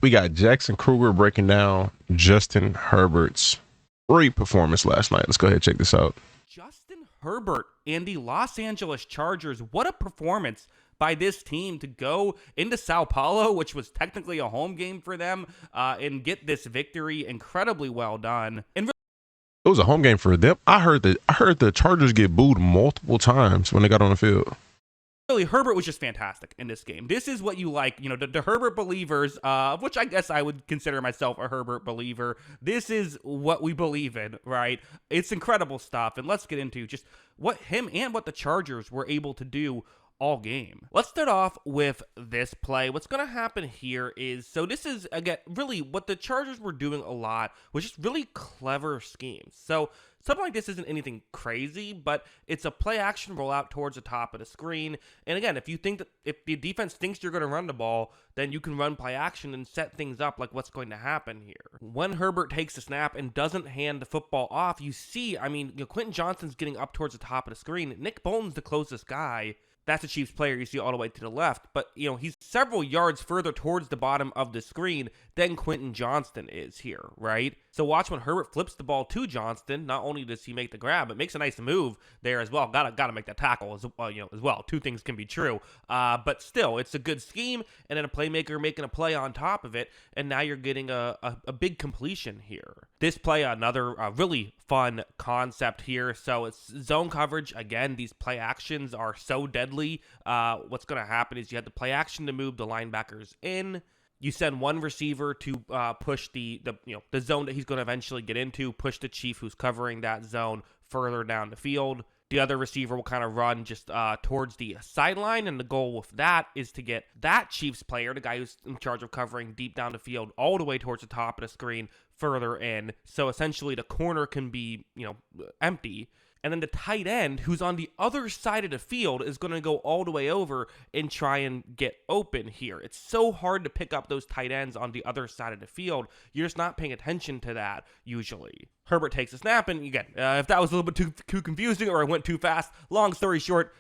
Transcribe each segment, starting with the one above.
We got Jackson Kruger breaking down Justin Herbert's great performance last night. Let's go ahead and check this out. Justin Herbert and the Los Angeles Chargers. What a performance by this team to go into Sao Paulo, which was technically a home game for them, and get this victory. Incredibly well done. And it was a home game for them. I heard the Chargers get booed multiple times when they got on the field. Really, Herbert was just fantastic in this game. This is what you like, the Herbert believers, which I guess I would consider myself a Herbert believer. This is what we believe in, right? It's incredible stuff, and let's get into just what him and what the Chargers were able to do all game. Let's start off with this play. What's going to happen here is, so this is, again, really what the Chargers were doing a lot was just really clever schemes. So something like this isn't anything crazy, but it's a play action rollout towards the top of the screen. And again, if the defense thinks you're going to run the ball, then you can run play action and set things up like what's going to happen here. When Herbert takes the snap and doesn't hand the football off, you see, Quentin Johnston's getting up towards the top of the screen. Nick Bolton's the closest guy. That's the Chiefs player you see all the way to the left. But, he's several yards further towards the bottom of the screen than Quentin Johnston is here, right? So watch when Herbert flips the ball to Johnston. Not only does he make the grab, but makes a nice move there as well. Gotta make that tackle as well. Two things can be true. But still, it's a good scheme, and then a playmaker making a play on top of it, and now you're getting a big completion here. This play, another really fun concept here. So it's zone coverage. Again, these play actions are so deadly. What's going to happen is you have the play action to move the linebackers in. You send one receiver to push the zone that he's going to eventually get into, push the Chief who's covering that zone further down the field. The other receiver will kind of run just towards the sideline, and the goal with that is to get that Chiefs player, the guy who's in charge of covering deep down the field, all the way towards the top of the screen, further in. So essentially the corner can be, empty. And then the tight end, who's on the other side of the field, is going to go all the way over and try and get open here. It's so hard to pick up those tight ends on the other side of the field. You're just not paying attention to that, usually. Herbert takes a snap, and again, if that was a little bit too confusing or I went too fast, long story short,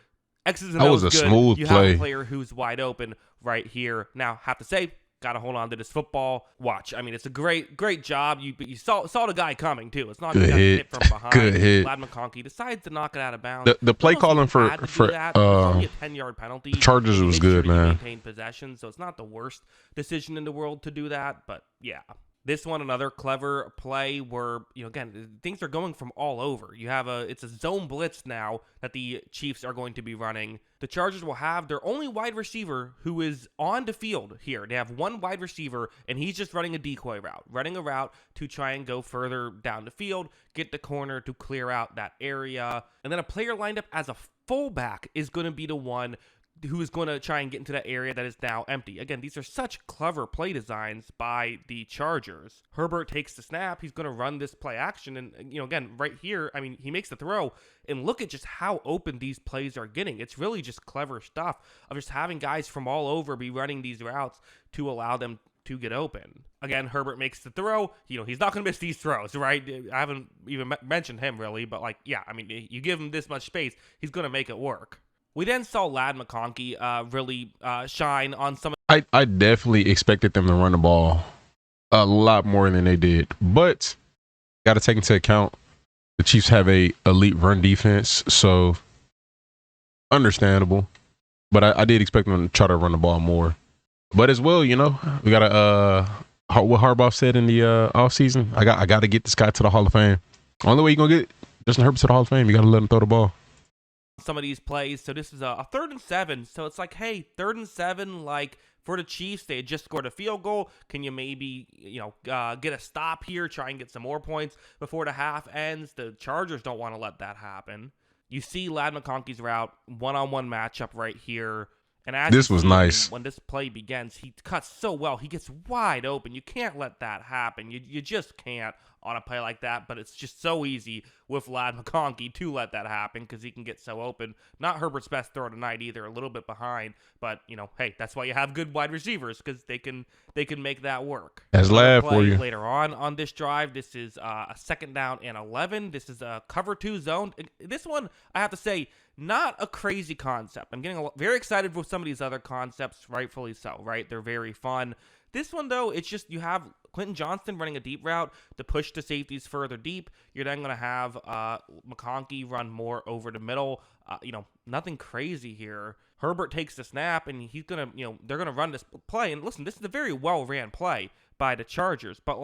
X's and O's That was a good. smooth You play. have a player who's wide open right here. Now, have to say, got to hold on to this football. Watch. It's a great job. You saw the guy coming, too. It's not Good just hit. hit from behind. Good hit. Lad McConkey decides to knock it out of bounds. The play calling for that. Only a 10-yard penalty. the Chargers was good, sure man. Maintain possession, so it's not the worst decision in the world to do that, but yeah. This one, another clever play where, again, things are going from all over. It's a zone blitz now that the Chiefs are going to be running. The Chargers will have their only wide receiver who is on the field here. They have one wide receiver, and he's just running a decoy route, running a route to try and go further down the field, get the corner to clear out that area. And then a player lined up as a fullback is going to be the one who is going to try and get into that area that is now empty. Again, these are such clever play designs by the Chargers. Herbert takes the snap. He's going to run this play action. And, again, right here, he makes the throw. And look at just how open these plays are getting. It's really just clever stuff of just having guys from all over be running these routes to allow them to get open. Again, Herbert makes the throw. He's not going to miss these throws, right? I haven't even mentioned him, really. But, you give him this much space, he's going to make it work. We then saw Lad McConkey really shine on some. I definitely expected them to run the ball a lot more than they did, but got to take into account the Chiefs have a elite run defense, so understandable. But I did expect them to try to run the ball more. But as well, we got to what Harbaugh said in the offseason. I got to get this guy to the Hall of Fame. Only way you're gonna get Justin Herbert to the Hall of Fame, you got to let him throw the ball. Some of these plays. So this is a 3rd and 7. So it's like, hey, 3rd and 7, for the Chiefs, they had just scored a field goal. Can you maybe, get a stop here, try and get some more points before the half ends? The Chargers don't want to let that happen. You see Lad McConkey's route, one-on-one matchup right here. And as this was nice. When this play begins, he cuts so well. He gets wide open. You can't let that happen. You just can't on a play like that, but it's just so easy with Lad McConkey to let that happen because he can get so open. Not Herbert's best throw tonight either, a little bit behind, but, hey, that's why you have good wide receivers because they can make that work. That's Lad for you. Later on this drive, this is a 2nd down and 11. This is a cover 2 zone. This one, I have to say, not a crazy concept. I'm getting very excited with some of these other concepts, rightfully so, right? They're very fun. This one, though, it's just you have Quentin Johnston running a deep route to push the safeties further deep. You're then going to have McConkey run more over the middle. Nothing crazy here. Herbert takes the snap, and he's going to, they're going to run this play. And listen, this is a very well-ran play by the Chargers, but,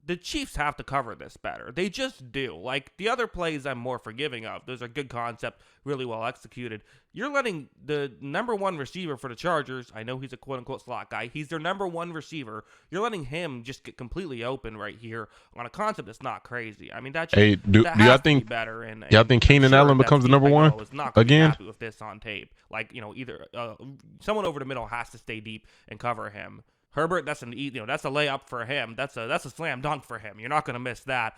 the Chiefs have to cover this better. They just do. The other plays I'm more forgiving of. Those are good concept, really well executed. You're letting the number one receiver for the Chargers, I know he's a quote-unquote slot guy, he's their number one receiver. You're letting him just get completely open right here on a concept that's not crazy. I mean, that just, do y'all think better. And y'all think Keenan Allen becomes the number one is not gonna again? Be happy with this on tape. Either someone over the middle has to stay deep and cover him. Herbert, that's that's a layup for him. That's a slam dunk for him. You're not going to miss that.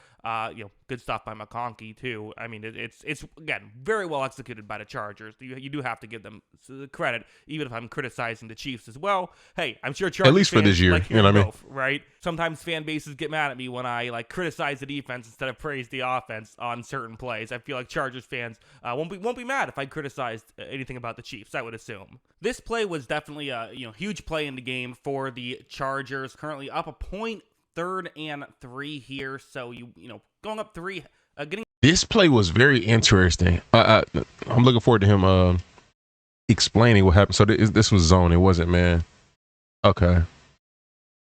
Good stuff by McConkey too. I mean, it's again very well executed by the Chargers. You do have to give them credit, even if I'm criticizing the Chiefs as well. Hey, I'm sure Chargers at least for this year, you know what I mean, right? Sometimes fan bases get mad at me when I criticize the defense instead of praise the offense on certain plays. I feel like Chargers fans won't be mad if I criticized anything about the Chiefs. I would assume this play was definitely a huge play in the game for the Chargers. Currently up a point, 3rd and 3 here. So going up 3, getting. This play was very interesting. I'm looking forward to him explaining what happened. So this was zone. It wasn't man. Okay.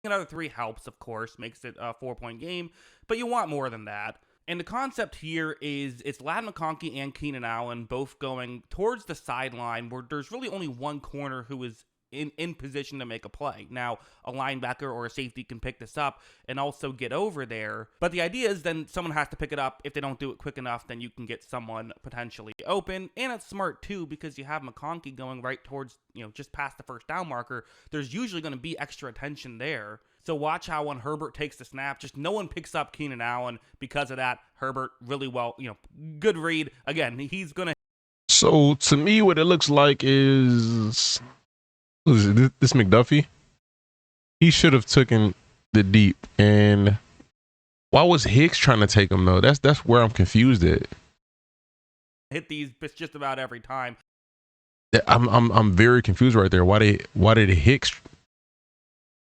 Another 3 helps, of course, makes it a 4-point game, but you want more than that. And the concept here is it's Ladd McConkey and Keenan Allen both going towards the sideline where there's really only one corner who is in position to make a play. Now, a linebacker or a safety can pick this up and also get over there. But the idea is then someone has to pick it up. If they don't do it quick enough, then you can get someone potentially open. And it's smart, too, because you have McConkey going right towards, just past the first down marker. There's usually going to be extra attention there. So watch how when Herbert takes the snap, just no one picks up Keenan Allen because of that. Herbert really well, good read. Again, he's going to. So to me, what it looks like is this McDuffie. He should have taken the deep. And why was Hicks trying to take him though? That's where I'm confused at. Hit these just about every time. I'm very confused right there. Why did Hicks?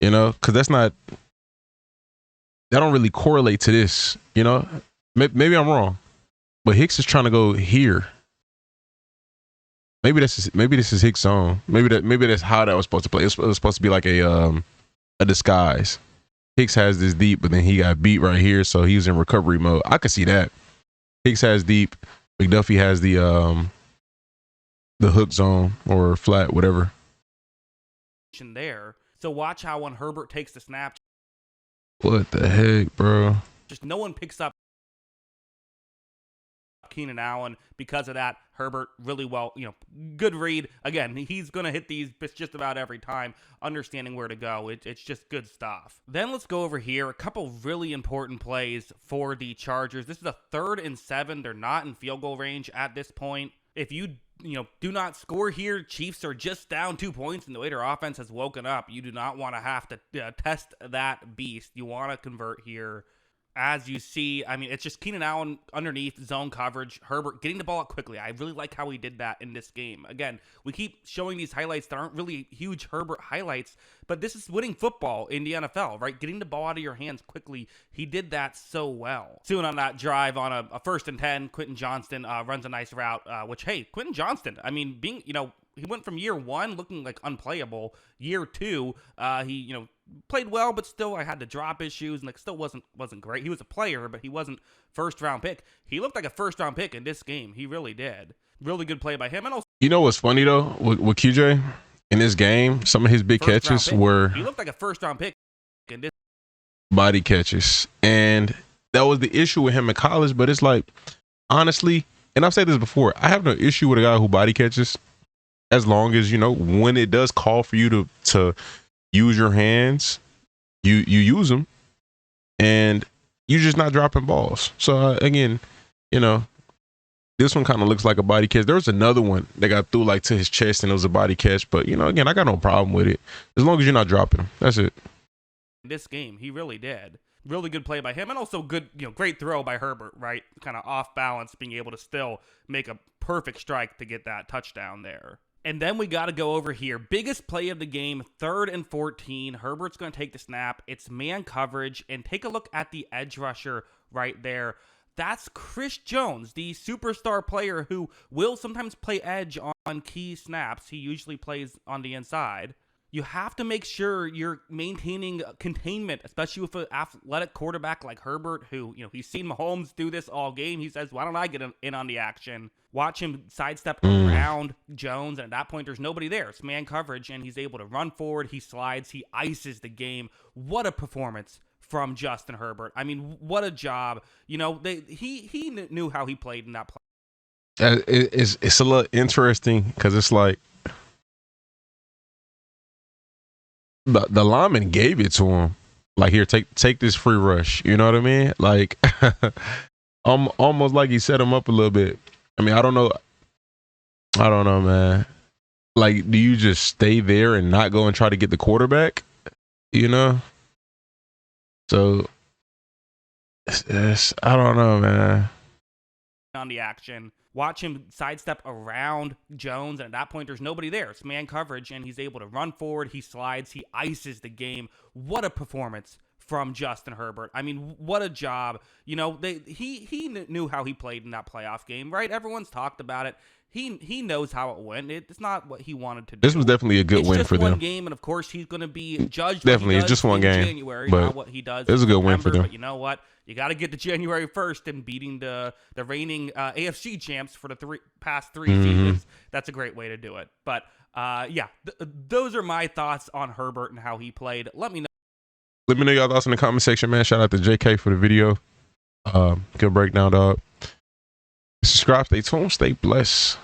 Because that don't really correlate to this. Maybe I'm wrong, but Hicks is trying to go here. Maybe this is Hicks' zone. Maybe that's how that was supposed to play. It was supposed to be like a disguise. Hicks has this deep, but then he got beat right here, so he was in recovery mode. I could see that. Hicks has deep. McDuffie has the hook zone or flat, whatever. There. So watch how when Herbert takes the snap. What the heck, bro? Just no one picks up Keenan Allen because of that. Herbert really well, good read. Again, he's going to hit these just about every time, understanding where to go. It's just good stuff. Then let's go over here. A couple really important plays for the Chargers. This is a 3rd and 7. They're not in field goal range at this point. If you do not score here, Chiefs are just down 2 points, and the way their offense has woken up, you do not want to have to test that beast. You want to convert here. As you see, I mean, it's just Keenan Allen underneath zone coverage. Herbert getting the ball out quickly. I really like how he did that in this game. Again, we keep showing these highlights that aren't really huge Herbert highlights, but this is winning football in the NFL, right? Getting the ball out of your hands quickly. He did that so well. Soon on that drive on a 1st and 10, Quentin Johnston runs a nice route, which, hey, Quentin Johnston, I mean, being, he went from year 1 looking like unplayable. Year 2, he, played well, but still I had the drop issues and still wasn't great. He was a player, but he wasn't 1st round pick. He looked like a 1st round pick in this game. He really did. Really good play by him. And also, what's funny though with QJ in this game, some of his big catches were he looked like a 1st round pick in this body catches, and that was the issue with him in college. But it's like, honestly, and I've said this before, I have no issue with a guy who body catches as long as when it does call for you to use your hands, you use them, and you're just not dropping balls. So again, this one kind of looks like a body catch. There was another one that got through to his chest, and it was a body catch. But again, I got no problem with it as long as you're not dropping them. That's it. This game, he really did. Really good play by him, and also good, great throw by Herbert. Right, kind of off balance, being able to still make a perfect strike to get that touchdown there. And then we got to go over here. Biggest play of the game, 3rd and 14. Herbert's going to take the snap. It's man coverage. And take a look at the edge rusher right there. That's Chris Jones, the superstar player who will sometimes play edge on key snaps. He usually plays on the inside. You have to make sure you're maintaining containment, especially with an athletic quarterback like Herbert, who, he's seen Mahomes do this all game. He says, why don't I get in on the action? Watch him sidestep around Jones, and at that point, there's nobody there. It's man coverage, and he's able to run forward. He slides. He ices the game. What a performance from Justin Herbert. I mean, what a job. He knew how he played in that play. It's a little interesting because it's like, the lineman gave it to him. Like, here, take this free rush. You know what I mean? Like, almost like he set him up a little bit. I mean, I don't know, man. Like, do you just stay there and not go and try to get the quarterback? So, I don't know, man. On the action. Watch him sidestep around Jones, and at that point, there's nobody there. It's man coverage, and he's able to run forward. He slides. He ices the game. What a performance from Justin Herbert. I mean, what a job. He knew how he played in that playoff game, right? Everyone's talked about it. He knows how it went. It's not what he wanted to do. This was definitely a good win for them. It's just one game, and of course, he's going to be judged. Definitely, it's just one game. January, but not what he does. It was a good win for them. But you know what? You got to get to January 1st and beating the reigning AFC champs for the past three seasons. That's a great way to do it. But those are my thoughts on Herbert and how he played. Let me know. Let me know your thoughts in the comment section, man. Shout out to JK for the video. Good breakdown, dog. Subscribe, stay tuned, stay blessed.